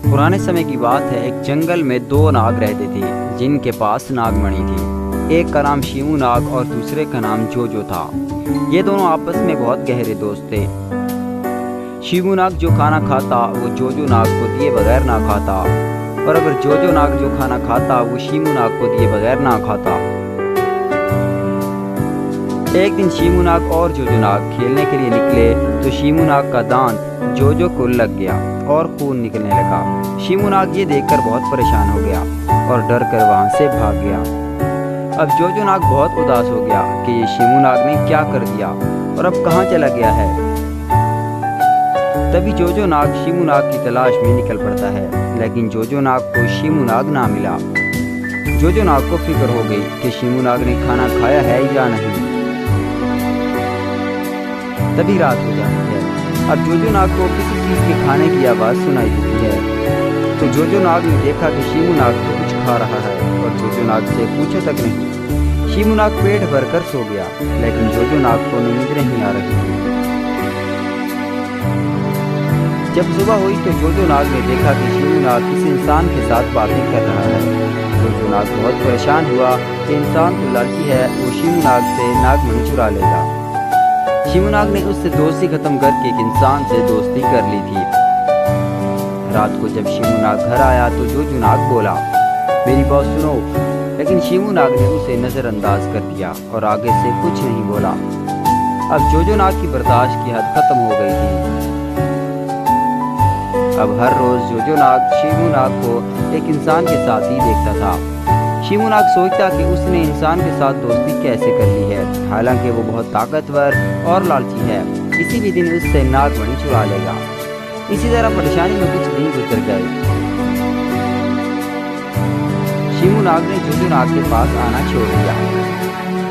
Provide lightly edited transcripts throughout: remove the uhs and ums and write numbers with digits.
पुराने समय की बात है। एक जंगल में दो नाग रहते थे जिनके पास नागमणि थी। एक का नाम शिमू नाग और दूसरे का नाम जोजो था। ये दोनों आपस में बहुत गहरे दोस्त थे। शिमू नाग जो खाना खाता वो जोजो नाग को दिए बगैर ना खाता, और अगर जोजो नाग जो खाना खाता वो शिमू नाग को दिए बगैर ना खाता। एक दिन शिमू नाग और जोजो नाग खेलने के लिए निकले तो शिमू नाग का दांत जोजो को लग गया और खून निकलने लगा। शिमू नाग ये देखकर बहुत परेशान हो गया और डर कर वहां से भाग गया। अब जोजो नाग बहुत उदास हो गया कि ये शिमू नाग ने क्या कर दिया और अब कहाँ चला गया है। तभी जोजो नाग शिमू नाग की तलाश में निकल पड़ता है, लेकिन जोजो नाग को शिमू नाग ना मिला। जोजो नाग को फिक्र हो गई कि शिमू नाग ने खाना खाया है या नहीं। तभी रात हो जाती है। अब जोजो नाग को किसी चीज के खाने की आवाज सुनाई देती है, तो जोजो नाग ने देखा कि शिमू नाग तो कुछ खा रहा है और जोजो नाग से पूछा तक नहीं। शिमू नाग पेट भरकर सो गया, लेकिन जोजो नाग को नींद नहीं आ रही थी। जब सुबह हुई तो जोजो नाग ने देखा कि शिमू नाग किसी इंसान के साथ बातें कर रहा है। जोजो नाग बहुत परेशान हुआ कि इंसान तो लालची है, वो शिमू नाग से नागमणि चुरा लेगा। शिमू नाग ने उससे दोस्ती खत्म करके एक इंसान से दोस्ती कर ली थी। रात को जब शिमू नाग घर आया तो जोजो नाग बोला, मेरी बात सुनो, लेकिन शिमू नाग ने उसे नजरअंदाज कर दिया और आगे से कुछ नहीं बोला। अब जोजो नाग की बर्दाश्त की हद खत्म हो गई थी। अब हर रोज जोजो नाग शिमू नाग को एक इंसान के साथ ही देखता था। शिमू नाग सोचता कि उसने इंसान के साथ दोस्ती कैसे कर ली है, हालांकि वो बहुत ताकतवर और लालची है। किसी भी दिन उससे नागमणि चुरा लेगा। इसी तरह परेशानी में कुछ दिन गुजर गए। शिमू नाग ने जोजो नाग के पास आना छोड़ दिया।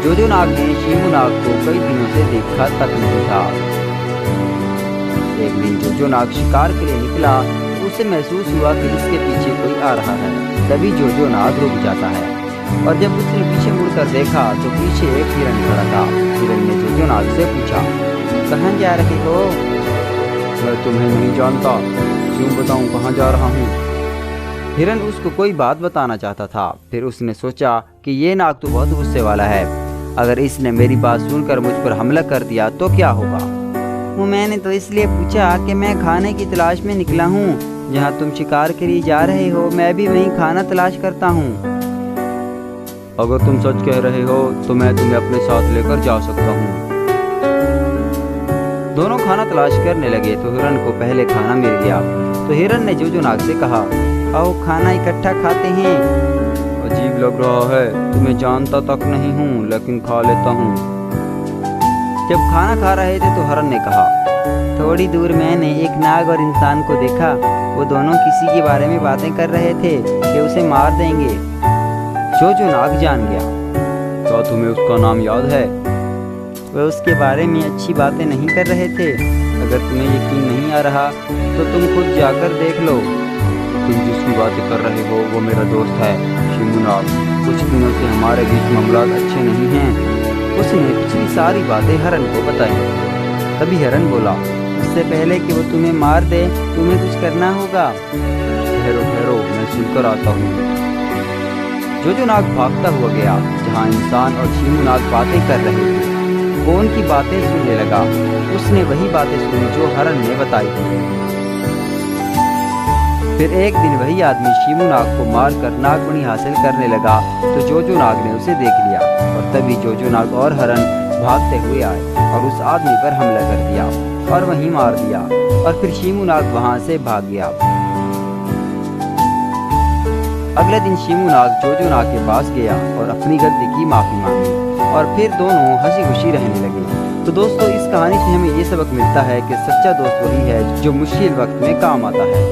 जोजो नाग ने शिमू नाग को कई दिनों से देखा तक नहीं था। एक दिन जोजो नाग शिकार के लिए निकला, उसे महसूस हुआ कि इसके पीछे कोई आ रहा है। तभी जोजो नाग रुक जाता है और जब उसने पीछे मुड़कर देखा तो पीछे एक हिरन खड़ा था। हिरन ने जोजो नाग से पूछा, कहाँ जा रहे हो? मैं तुम्हें नहीं जानता, क्यों बताऊं कहाँ जा रहा हूँ? हिरन उसको कोई बात बताना चाहता था। फिर उसने सोचा कि ये नाग तो बहुत गुस्से वाला है, अगर इसने मेरी बात सुनकर मुझ पर हमला कर दिया तो क्या होगा। वो मैंने तो इसलिए पूछा कि मैं खाने की तलाश में निकला हूँ। जहाँ तुम शिकार के लिए जा रहे हो मैं भी वहीं खाना तलाश करता हूँ। अगर तुम सच कह रहे हो तो मैं तुम्हें अपने साथ लेकर जा सकता हूँ। दोनों खाना तलाश करने लगे तो हिरन को पहले खाना मिल गया। तो हिरन ने जोजो नाग से कहा, आओ खाना इकट्ठा खाते हैं। अजीब लग रहा है, तुम्हें जानता तक नहीं हूँ लेकिन खा लेता हूँ। जब खाना खा रहे थे तो हिरन ने कहा, थोड़ी दूर मैंने एक नाग और इंसान को देखा। वो दोनों किसी के बारे में बातें कर रहे थे कि उसे मार देंगे। जोजो नाग जान गया। क्या तुम्हें उसका नाम याद है? वे उसके बारे में अच्छी बातें नहीं कर रहे थे। अगर तुम्हें यकीन नहीं आ रहा तो तुम खुद जाकर देख लो। तुम जिसकी बातें कर रहे हो वो मेरा दोस्त है शिमू नाग। कुछ दिनों से हमारे बीच मामलात अच्छे नहीं हैं। उसने पिछली सारी बातें हिरन को बताई। तभी हिरन बोला, इससे पहले कि वो तुम्हें मार दे तुम्हें कुछ करना होगा। ठहरो ठहरो, मैं सुनकर आता हूँ। जोजो नाग भागता हुआ गया जहाँ इंसान और शिमू नाग बातें कर रहे थे। वो उनकी बातें सुनने लगा। उसने वही बातें सुनी जो हिरन ने बताई थी। फिर एक दिन वही आदमी शिमू नाग को मारकर नागमणि हासिल करने लगा तो जोजो नाग ने उसे देख लिया और तभी जोजो नाग और हिरन भागते हुए आए और उस आदमी पर हमला कर दिया और वहीं मार दिया। और फिर शिमू नाग वहां से भाग गया। अगले दिन शिमू नाग जोजो नाग के पास गया और अपनी गलती की माफी मांगी और फिर दोनों हंसी खुशी रहने लगे। तो दोस्तों, इस कहानी से हमें ये सबक मिलता है कि सच्चा दोस्त वही है जो मुश्किल वक्त में काम आता है।